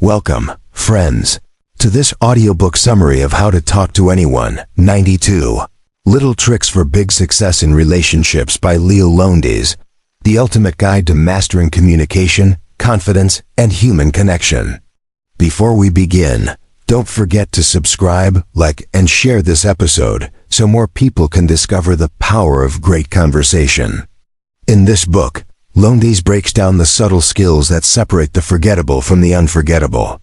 Welcome, friends, to this audiobook summary of How to Talk to Anyone, 92 Little Tricks for Big Success in Relationships by Leil Lowndes, the ultimate guide to mastering communication, confidence, and human connection. Before we begin, don't forget to subscribe, like, and share this episode so more people can discover the power of great conversation. In this book, Lowndes breaks down the subtle skills that separate the forgettable from the unforgettable.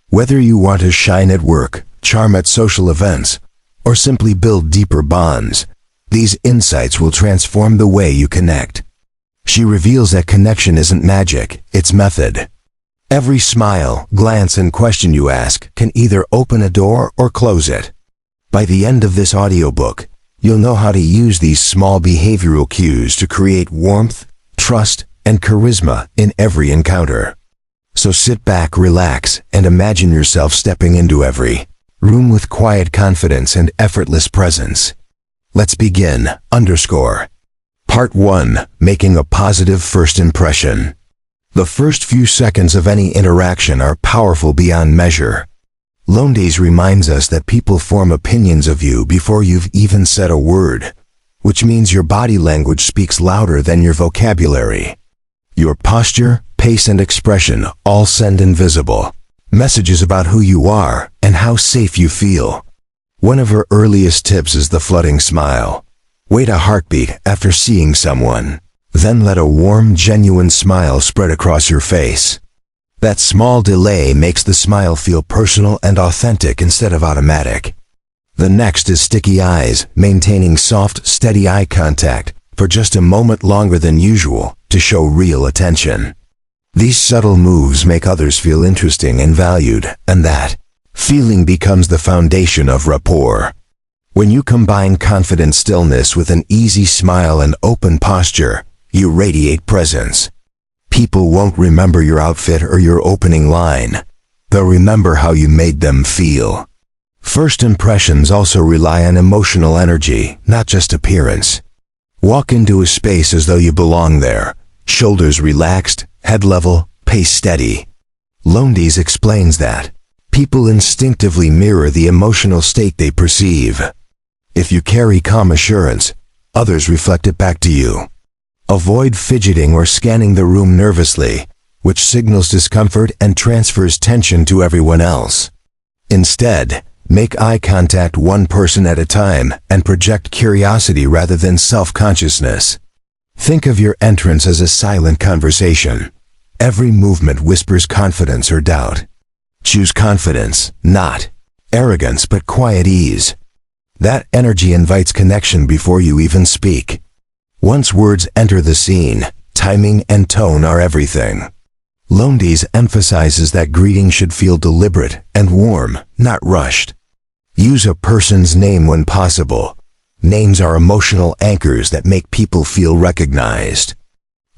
Whether you want to shine at work, charm at social events, or simply build deeper bonds, these insights will transform the way you connect. She reveals that connection isn't magic, it's method. Every smile, glance, and question you ask can either open a door or close it. By the end of this audiobook, you'll know how to use these small behavioral cues to create warmth, trust, and charisma in every encounter. So sit back, relax, and imagine yourself stepping into every room with quiet confidence and effortless presence. Let's begin. Part 1. Making a positive first impression. The first few seconds of any interaction are powerful beyond measure. Lowndes reminds us that people form opinions of you before you've even said a word, which means your body language speaks louder than your vocabulary. Your posture, pace, and expression all send invisible messages about who you are and how safe you feel. One of her earliest tips is the flooding smile. Wait a heartbeat after seeing someone. Then let a warm, genuine smile spread across your face. That small delay makes the smile feel personal and authentic instead of automatic. The next is sticky eyes, maintaining soft, steady eye contact for just a moment longer than usual to show real attention. These subtle moves make others feel interesting and valued, and that feeling becomes the foundation of rapport. When you combine confident stillness with an easy smile and open posture, you radiate presence. People won't remember your outfit or your opening line. They'll remember how you made them feel. First impressions also rely on emotional energy, not just appearance. Walk into a space as though you belong there, shoulders relaxed, head level, pace steady. Lowndes explains that people instinctively mirror the emotional state they perceive. If you carry calm assurance, others reflect it back to you. Avoid fidgeting or scanning the room nervously, which signals discomfort and transfers tension to everyone else. Instead, make eye contact one person at a time and project curiosity rather than self-consciousness. Think of your entrance as a silent conversation. Every movement whispers confidence or doubt. Choose confidence, not arrogance, but quiet ease. That energy invites connection before you even speak. Once words enter the scene, timing and tone are everything. Lowndes emphasizes that greeting should feel deliberate and warm, not rushed. Use a person's name when possible. Names are emotional anchors that make people feel recognized.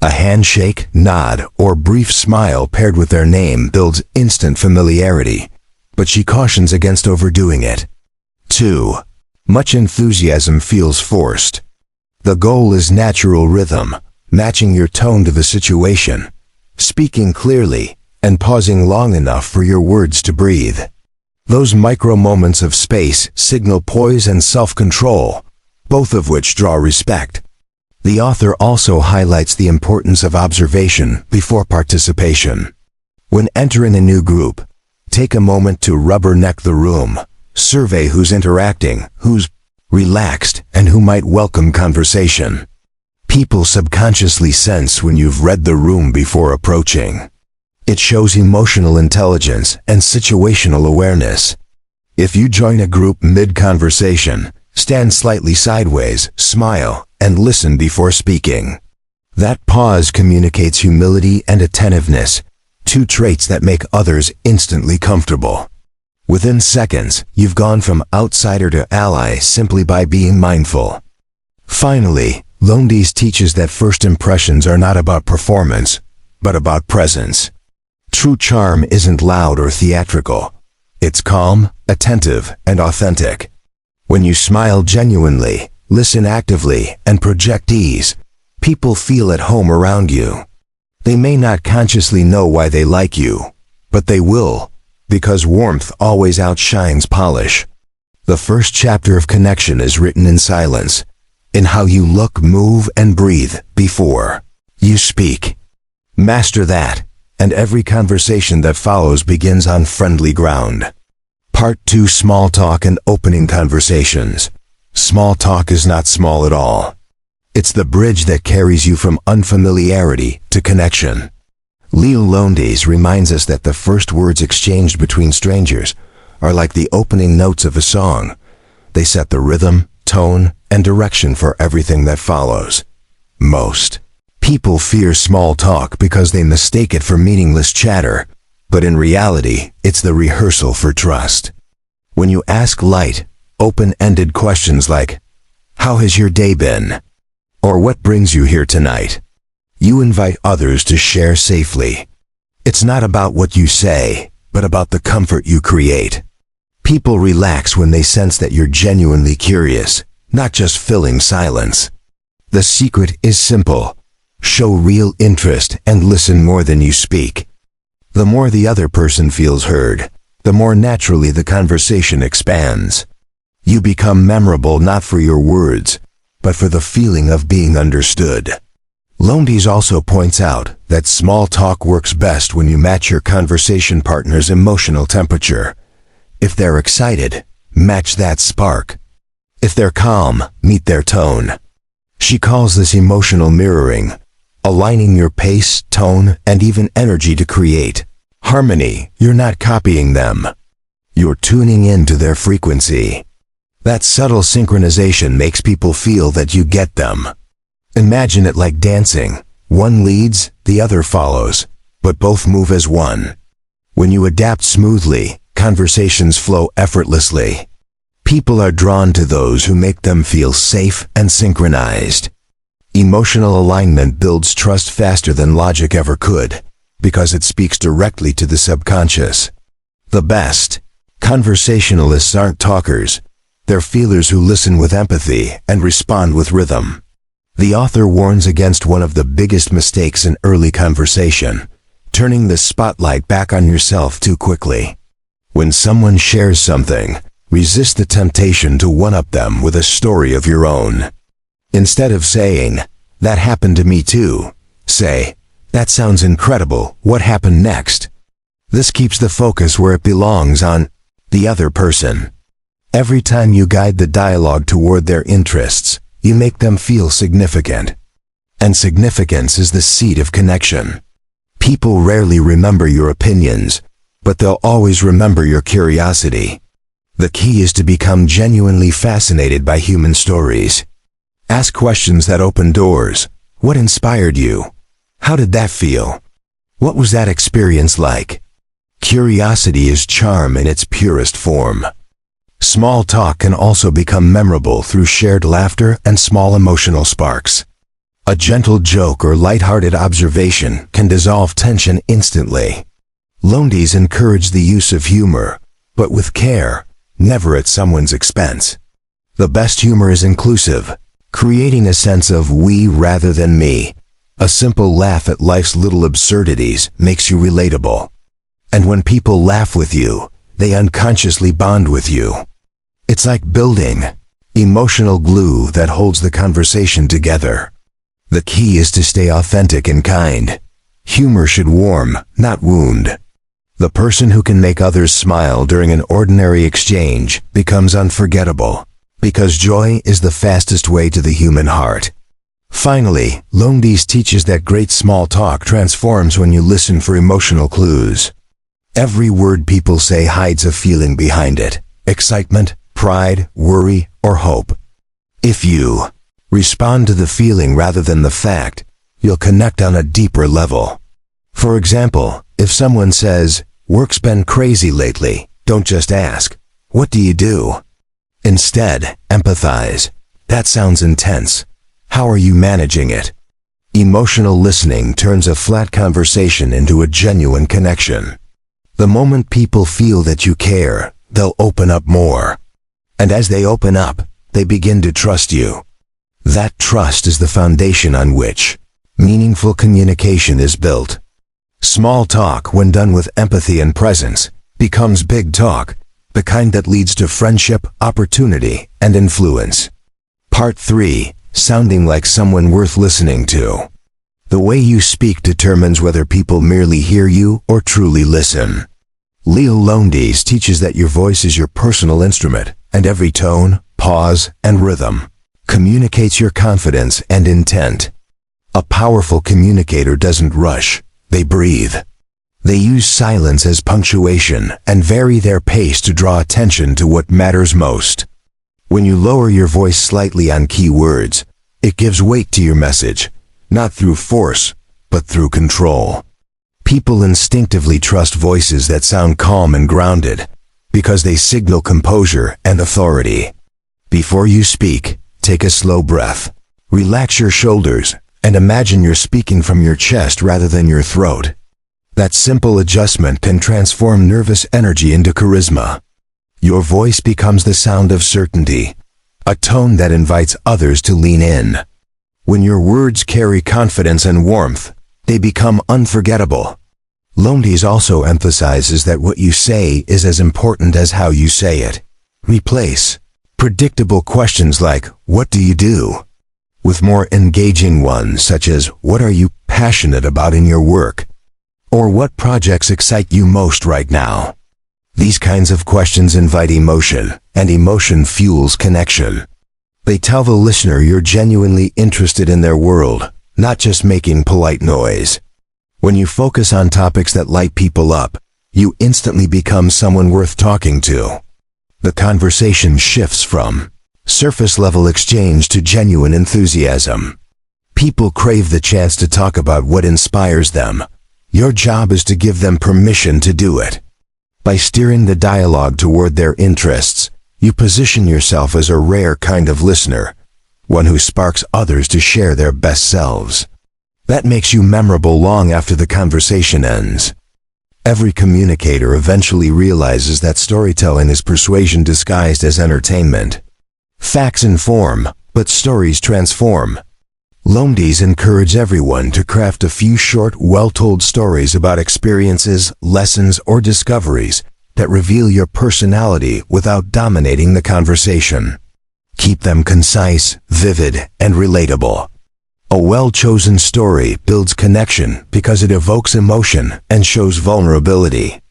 A handshake, nod, or brief smile paired with their name builds instant familiarity, but she cautions against overdoing it. 2. Much enthusiasm feels forced. The goal is natural rhythm, matching your tone to the situation, speaking clearly, and pausing long enough for your words to breathe. Those micro moments of space signal poise and self-control, both of which draw respect. The author also highlights the importance of observation before participation. When entering a new group, take a moment to rubberneck the room. Survey who's interacting, who's relaxed, and who might welcome conversation. People subconsciously sense when you've read the room before approaching. It shows emotional intelligence and situational awareness. If you join a group mid-conversation, stand slightly sideways, smile, and listen before speaking. That pause communicates humility and attentiveness, two traits that make others instantly comfortable. Within seconds, you've gone from outsider to ally simply by being mindful. Finally, Lowndes teaches that first impressions are not about performance, but about presence. True charm isn't loud or theatrical. It's calm, attentive, and authentic. When you smile genuinely, listen actively, and project ease, people feel at home around you. They may not consciously know why they like you, But they will, because warmth always outshines polish. The first chapter of connection is written in silence, in how you look, move, and breathe before you speak. Master that, and every conversation that follows begins on friendly ground. Part 2: Small Talk and Opening Conversations. Small talk is not small at all. It's the bridge that carries you from unfamiliarity to connection. Leil Lowndes reminds us that the first words exchanged between strangers are like the opening notes of a song. They set the rhythm, tone, and direction for everything that follows. Most people fear small talk because they mistake it for meaningless chatter, but in reality, it's the rehearsal for trust. When you ask light, open-ended questions like, "How has your day been?" or "What brings you here tonight?" you invite others to share safely. It's not about what you say, but about the comfort you create. People relax when they sense that you're genuinely curious, not just filling silence. The secret is simple. Show real interest and listen more than you speak. The more the other person feels heard, the more naturally the conversation expands. You become memorable not for your words, but for the feeling of being understood. Lowndes also points out that small talk works best when you match your conversation partner's emotional temperature. If they're excited, match that spark. If they're calm, meet their tone. She calls this emotional mirroring, aligning your pace, tone, and even energy to create harmony. You're not copying them. You're tuning into their frequency. That subtle synchronization makes people feel that you get them. Imagine it like dancing. One leads, the other follows, but both move as one. When you adapt smoothly, conversations flow effortlessly. People are drawn to those who make them feel safe and synchronized. Emotional alignment builds trust faster than logic ever could, because it speaks directly to the subconscious. The best conversationalists aren't talkers. They're feelers who listen with empathy and respond with rhythm. The author warns against one of the biggest mistakes in early conversation: turning the spotlight back on yourself too quickly. When someone shares something, resist the temptation to one-up them with a story of your own. Instead of saying, "That happened to me too," say, "That sounds incredible, what happened next?" This keeps the focus where it belongs, on the other person. Every time you guide the dialogue toward their interests, you make them feel significant. And significance is the seed of connection. People rarely remember your opinions, but they'll always remember your curiosity. The key is to become genuinely fascinated by human stories. Ask questions that open doors. What inspired you? How did that feel? What was that experience like? Curiosity is charm in its purest form. Small talk can also become memorable through shared laughter and small emotional sparks. A gentle joke or lighthearted observation can dissolve tension instantly. Lowndes encouraged the use of humor, but with care, never at someone's expense. The best humor is inclusive, creating a sense of we rather than me. A simple laugh at life's little absurdities makes you relatable. And when people laugh with you, they unconsciously bond with you. It's like building emotional glue that holds the conversation together. The key is to stay authentic and kind. Humor should warm, not wound. The person who can make others smile during an ordinary exchange becomes unforgettable, because joy is the fastest way to the human heart. Finally, Lowndes teaches that great small talk transforms when you listen for emotional clues. Every word people say hides a feeling behind it: excitement, pride, worry, or hope. If you respond to the feeling rather than the fact, you'll connect on a deeper level. For example, if someone says, "Work's been crazy lately," don't just ask, "What do you do?" Instead, empathize. "That sounds intense. How are you managing it?" Emotional listening turns a flat conversation into a genuine connection. The moment people feel that you care, they'll open up more. And as they open up, they begin to trust you. That trust is the foundation on which meaningful communication is built. Small talk, when done with empathy and presence, becomes big talk, the kind that leads to friendship, opportunity, and influence. Part 3. Sounding like someone worth listening to. The way you speak determines whether people merely hear you or truly listen. Leil Lowndes teaches that your voice is your personal instrument, and every tone, pause, and rhythm communicates your confidence and intent. A powerful communicator doesn't rush, they breathe. They use silence as punctuation and vary their pace to draw attention to what matters most. When you lower your voice slightly on key words, it gives weight to your message, not through force, but through control. People instinctively trust voices that sound calm and grounded, because they signal composure and authority. Before you speak, take a slow breath. Relax your shoulders, and imagine you're speaking from your chest rather than your throat. That simple adjustment can transform nervous energy into charisma. Your voice becomes the sound of certainty, a tone that invites others to lean in. When your words carry confidence and warmth, they become unforgettable. Lowndes also emphasizes that what you say is as important as how you say it. Replace predictable questions like, "What do you do?" with more engaging ones such as, "What are you passionate about in your work?" or "What projects excite you most right now?" These kinds of questions invite emotion, and emotion fuels connection. They tell the listener you're genuinely interested in their world, not just making polite noise. When you focus on topics that light people up, you instantly become someone worth talking to. The conversation shifts from surface-level exchange to genuine enthusiasm. People crave the chance to talk about what inspires them. Your job is to give them permission to do it. By steering the dialogue toward their interests, you position yourself as a rare kind of listener, one who sparks others to share their best selves. That makes you memorable long after the conversation ends. Every communicator eventually realizes that storytelling is persuasion disguised as entertainment. Facts inform, but stories transform. Lowndes encourages everyone to craft a few short, well-told stories about experiences, lessons, or discoveries that reveal your personality without dominating the conversation. Keep them concise, vivid, and relatable. A well-chosen story builds connection because it evokes emotion and shows vulnerability.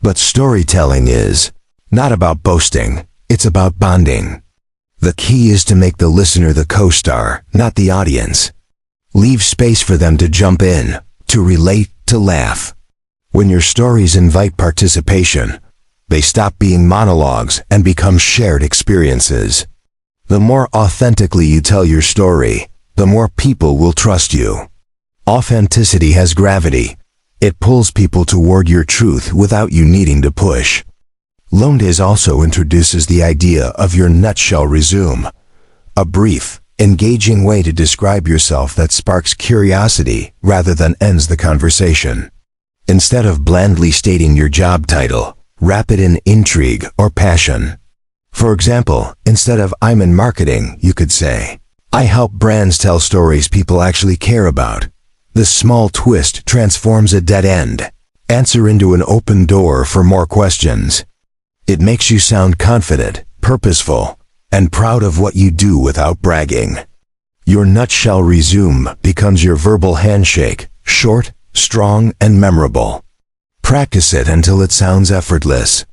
But storytelling is not about boasting, it's about bonding. The key is to make the listener the co-star, not the audience. Leave space for them to jump in, to relate, to laugh. When your stories invite participation, they stop being monologues and become shared experiences. The more authentically you tell your story, the more people will trust you. Authenticity has gravity. It pulls people toward your truth without you needing to push. Lowndes also introduces the idea of your nutshell resume, a brief, engaging way to describe yourself that sparks curiosity rather than ends the conversation. Instead of blandly stating your job title, wrap it in intrigue or passion. For example, instead of "I'm in marketing," you could say, "I help brands tell stories people actually care about." This small twist transforms a dead end answer into an open door for more questions. It makes you sound confident, purposeful, and proud of what you do without bragging. Your nutshell resume becomes your verbal handshake, short, strong, and memorable. Practice it until it sounds effortless.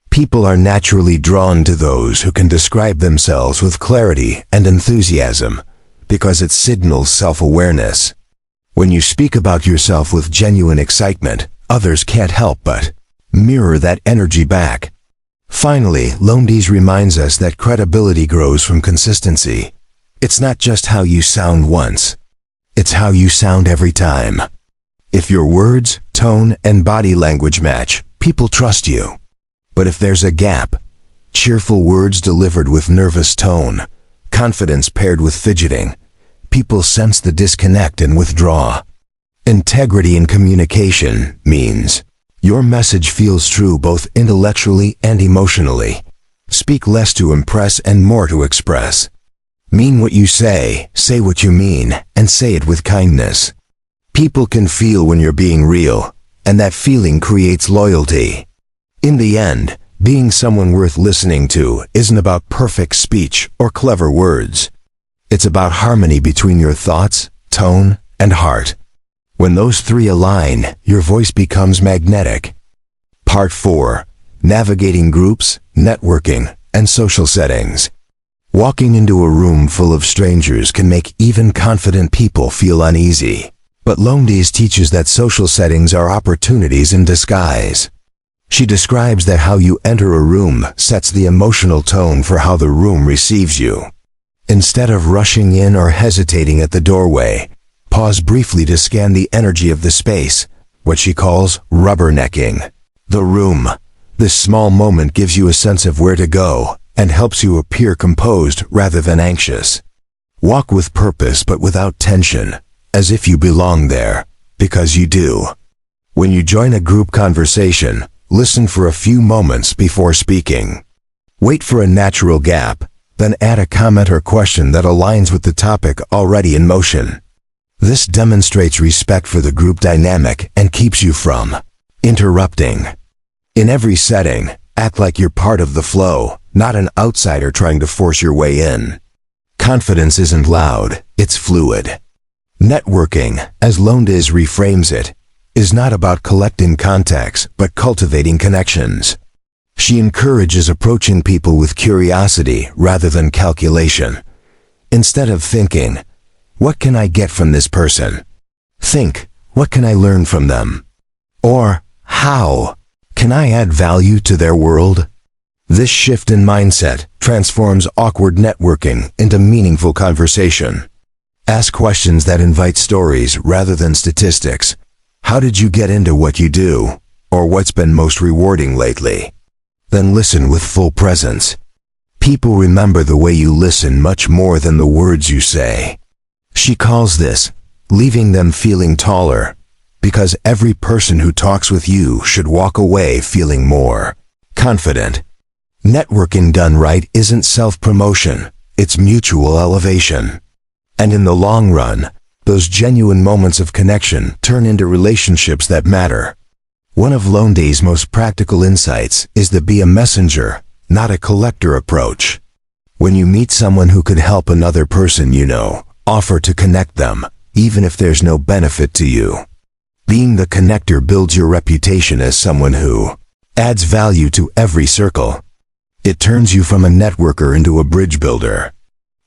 People are naturally drawn to those who can describe themselves with clarity and enthusiasm because it signals self-awareness. When you speak about yourself with genuine excitement, others can't help but mirror that energy back. Finally, Lowndes reminds us that credibility grows from consistency. It's not just how you sound once, it's how you sound every time. If your words, tone, and body language match, people trust you. But if there's a gap, cheerful words delivered with nervous tone, confidence paired with fidgeting, people sense the disconnect and withdraw. Integrity in communication means your message feels true both intellectually and emotionally. Speak less to impress and more to express. Mean what you say what you mean, and say it with kindness. People can feel when you're being real, and that feeling creates loyalty. In the end, being someone worth listening to isn't about perfect speech or clever words. It's about harmony between your thoughts, tone, and heart. When those three align, your voice becomes magnetic. Part 4. Navigating groups, networking, and social settings. Walking into a room full of strangers can make even confident people feel uneasy. But Lowndes teaches that social settings are opportunities in disguise. She describes that how you enter a room sets the emotional tone for how the room receives you. Instead of rushing in or hesitating at the doorway, pause briefly to scan the energy of the space, what she calls rubbernecking the room. This small moment gives you a sense of where to go and helps you appear composed rather than anxious. Walk with purpose but without tension, as if you belong there, because you do. When you join a group conversation, listen for a few moments before speaking. Wait for a natural gap, then add a comment or question that aligns with the topic already in motion. This demonstrates respect for the group dynamic and keeps you from interrupting. In every setting, act like you're part of the flow, not an outsider trying to force your way in. Confidence isn't loud, it's fluid. Networking, as Lowndes reframes it, is not about collecting contacts, but cultivating connections. She encourages approaching people with curiosity rather than calculation. Instead of thinking, "What can I get from this person?" think, "What can I learn from them?" Or, "How can I add value to their world?" This shift in mindset transforms awkward networking into meaningful conversation. Ask questions that invite stories rather than statistics. How did you get into what you do? Or what's been most rewarding lately? Then listen with full presence. People remember the way you listen much more than the words you say. She calls this leaving them feeling taller, because every person who talks with you should walk away feeling more confident. Networking done right isn't self-promotion, it's mutual elevation. And in the long run, those genuine moments of connection turn into relationships that matter. One of Lowndes' most practical insights is the be a messenger, not a collector approach. When you meet someone who could help another person you know, offer to connect them, even if there's no benefit to you. Being the connector builds your reputation as someone who adds value to every circle. It turns you from a networker into a bridge builder.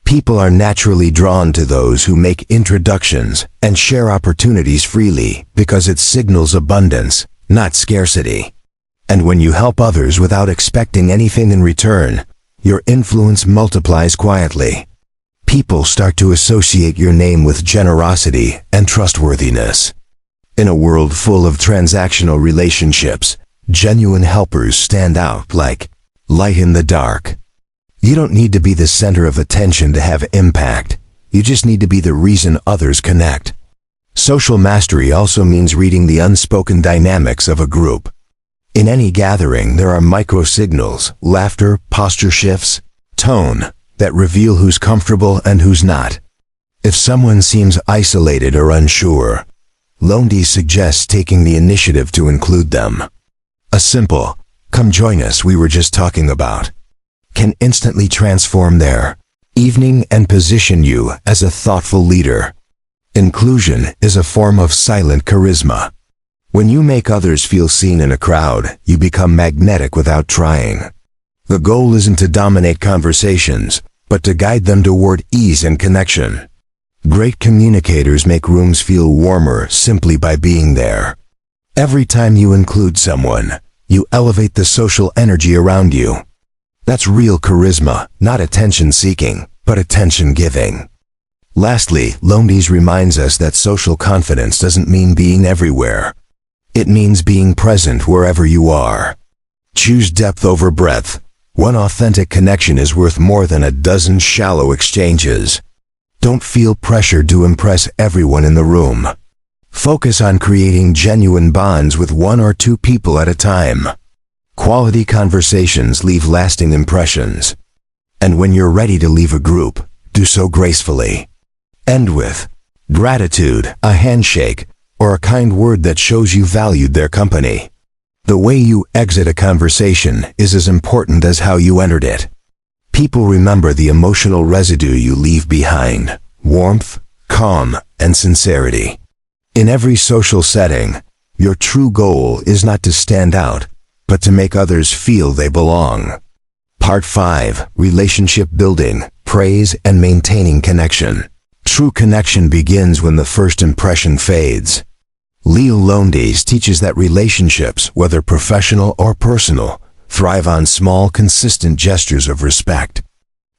People are naturally drawn to those who make introductions and share opportunities freely because it signals abundance, not scarcity. And when you help others without expecting anything in return, your influence multiplies quietly. People start to associate your name with generosity and trustworthiness. In a world full of transactional relationships, genuine helpers stand out like light in the dark. You don't need to be the center of attention to have impact. You just need to be the reason others connect. Social mastery also means reading the unspoken dynamics of a group. In any gathering, there are micro-signals, laughter, posture shifts, tone, that reveal who's comfortable and who's not. If someone seems isolated or unsure, Lowndes suggests taking the initiative to include them. A simple, "Come join us, we were just talking about," can instantly transform their evening and position you as a thoughtful leader. Inclusion is a form of silent charisma. When you make others feel seen in a crowd, you become magnetic without trying. The goal isn't to dominate conversations, but to guide them toward ease and connection. Great communicators make rooms feel warmer simply by being there. Every time you include someone, you elevate the social energy around you. That's real charisma, not attention-seeking, but attention-giving. Lastly, Lowndes reminds us that social confidence doesn't mean being everywhere. It means being present wherever you are. Choose depth over breadth. One authentic connection is worth more than a dozen shallow exchanges. Don't feel pressured to impress everyone in the room. Focus on creating genuine bonds with one or two people at a time. Quality conversations leave lasting impressions. And when you're ready to leave a group, do so gracefully. End with gratitude, a handshake, or a kind word that shows you valued their company. The way you exit a conversation is as important as how you entered it. People remember the emotional residue you leave behind: warmth, calm, and sincerity. In every social setting, your true goal is not to stand out, but to make others feel they belong. Part 5. Relationship Building, Praise and Maintaining Connection. True connection begins when the first impression fades. Leil Lowndes teaches that relationships, whether professional or personal, thrive on small, consistent gestures of respect.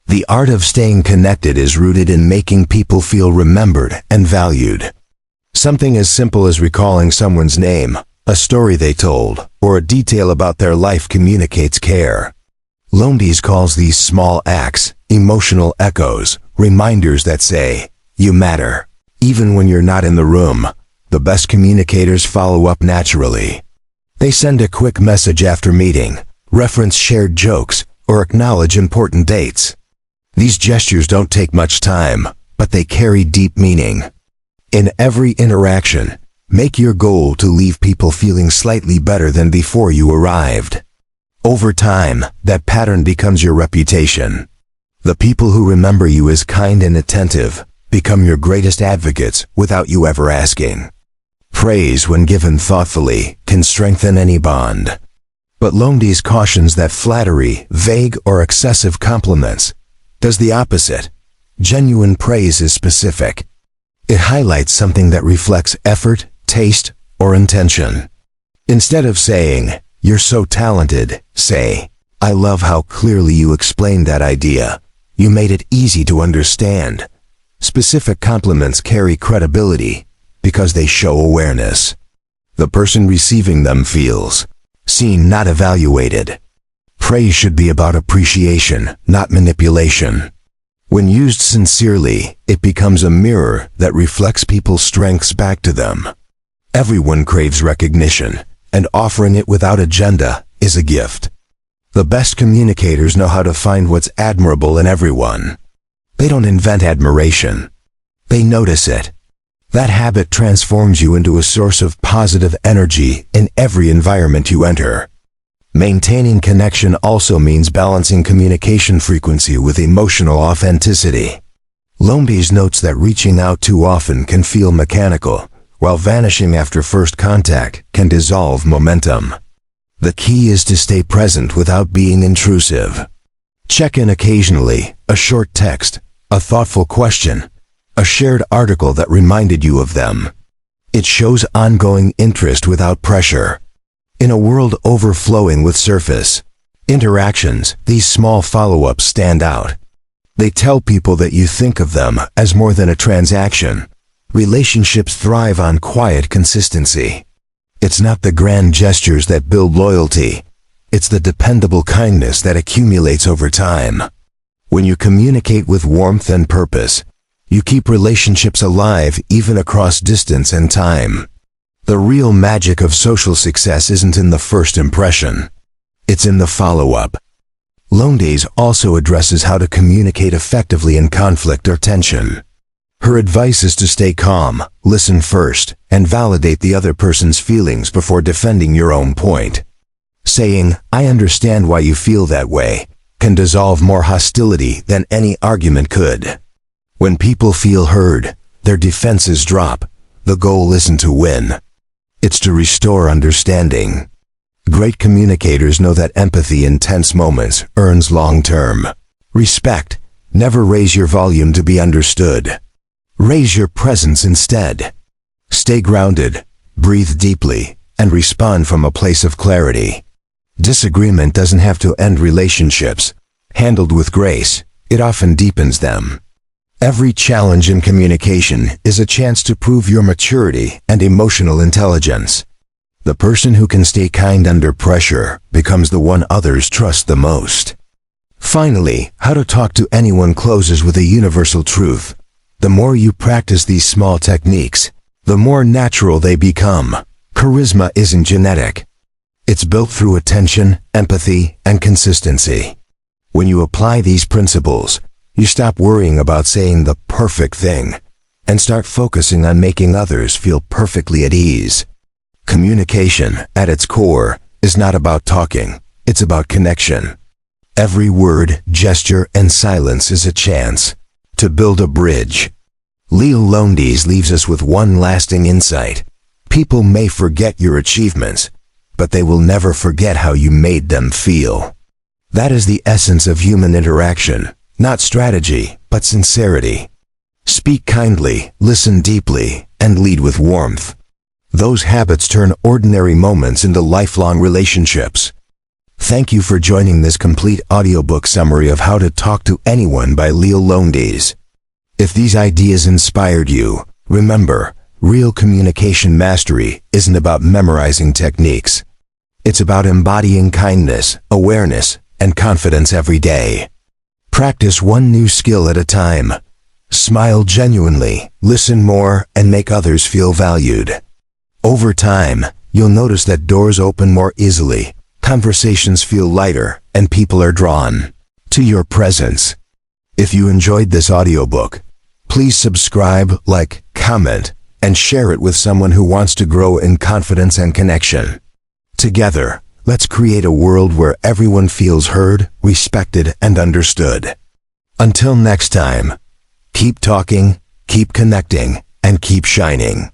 The art of staying connected is rooted in making people feel remembered and valued. Something as simple as recalling someone's name, a story they told, or a detail about their life communicates care. Lowndes calls these small acts emotional echoes, reminders that say, "You matter." Even when you're not in the room, the best communicators follow up naturally. They send a quick message after meeting, reference shared jokes, or acknowledge important dates. These gestures don't take much time, but they carry deep meaning. In every interaction, make your goal to leave people feeling slightly better than before you arrived. Over time, that pattern becomes your reputation. The people who remember you as kind and attentive become your greatest advocates without you ever asking. Praise, when given thoughtfully, can strengthen any bond. But Lowndes cautions that flattery, vague or excessive compliments, does the opposite. Genuine praise is specific. It highlights something that reflects effort, taste, or intention. Instead of saying, "You're so talented," say, "I love how clearly you explained that idea. You made it easy to understand." Specific compliments carry credibility because they show awareness. The person receiving them feels seen, not evaluated. Praise should be about appreciation, not manipulation. When used sincerely, it becomes a mirror that reflects people's strengths back to them. Everyone craves recognition, and offering it without agenda is a gift. The best communicators know how to find what's admirable in everyone. They don't invent admiration. They notice it. That habit transforms you into a source of positive energy in every environment you enter. Maintaining connection also means balancing communication frequency with emotional authenticity. Lowndes notes that reaching out too often can feel mechanical, while vanishing after first contact can dissolve momentum. The key is to stay present without being intrusive. Check in occasionally, a short text, a thoughtful question, a shared article that reminded you of them. It shows ongoing interest without pressure. In a world overflowing with surface interactions, these small follow-ups stand out. They tell people that you think of them as more than a transaction. Relationships thrive on quiet consistency. It's not the grand gestures that build loyalty. It's the dependable kindness that accumulates over time. When you communicate with warmth and purpose, you keep relationships alive even across distance and time. The real magic of social success isn't in the first impression. It's in the follow-up. Lowndes also addresses how to communicate effectively in conflict or tension. Her advice is to stay calm, listen first, and validate the other person's feelings before defending your own point. Saying, "I understand why you feel that way," can dissolve more hostility than any argument could. When people feel heard, their defenses drop. The goal isn't to win. It's to restore understanding. Great communicators know that empathy in tense moments earns long-term respect. Never raise your volume to be understood. Raise your presence instead. Stay grounded, breathe deeply, and respond from a place of clarity. Disagreement doesn't have to end relationships. Handled with grace, it often deepens them. Every challenge in communication is a chance to prove your maturity and emotional intelligence. The person who can stay kind under pressure becomes the one others trust the most. Finally, how to talk to anyone closes with a universal truth. The more you practice these small techniques, the more natural they become. Charisma isn't genetic. It's built through attention, empathy, and consistency. When you apply these principles, you stop worrying about saying the perfect thing. and start focusing on making others feel perfectly at ease. Communication, at its core, is not about talking, it's about connection. Every word, gesture, and silence is a chance to build a bridge. Leil Lowndes leaves us with one lasting insight. People may forget your achievements, but they will never forget how you made them feel. That is the essence of human interaction, not strategy, but sincerity. Speak kindly, listen deeply, and lead with warmth. Those habits turn ordinary moments into lifelong relationships. Thank you for joining this complete audiobook summary of How to Talk to Anyone by Leil Lowndes. If these ideas inspired you, remember, real communication mastery isn't about memorizing techniques. It's about embodying kindness, awareness, and confidence every day. Practice one new skill at a time. Smile genuinely, listen more, and make others feel valued. Over time, you'll notice that doors open more easily, conversations feel lighter, and people are drawn to your presence. If you enjoyed this audiobook, please subscribe, like, comment, and share it with someone who wants to grow in confidence and connection. Together, let's create a world where everyone feels heard, respected, and understood. Until next time, keep talking, keep connecting, and keep shining.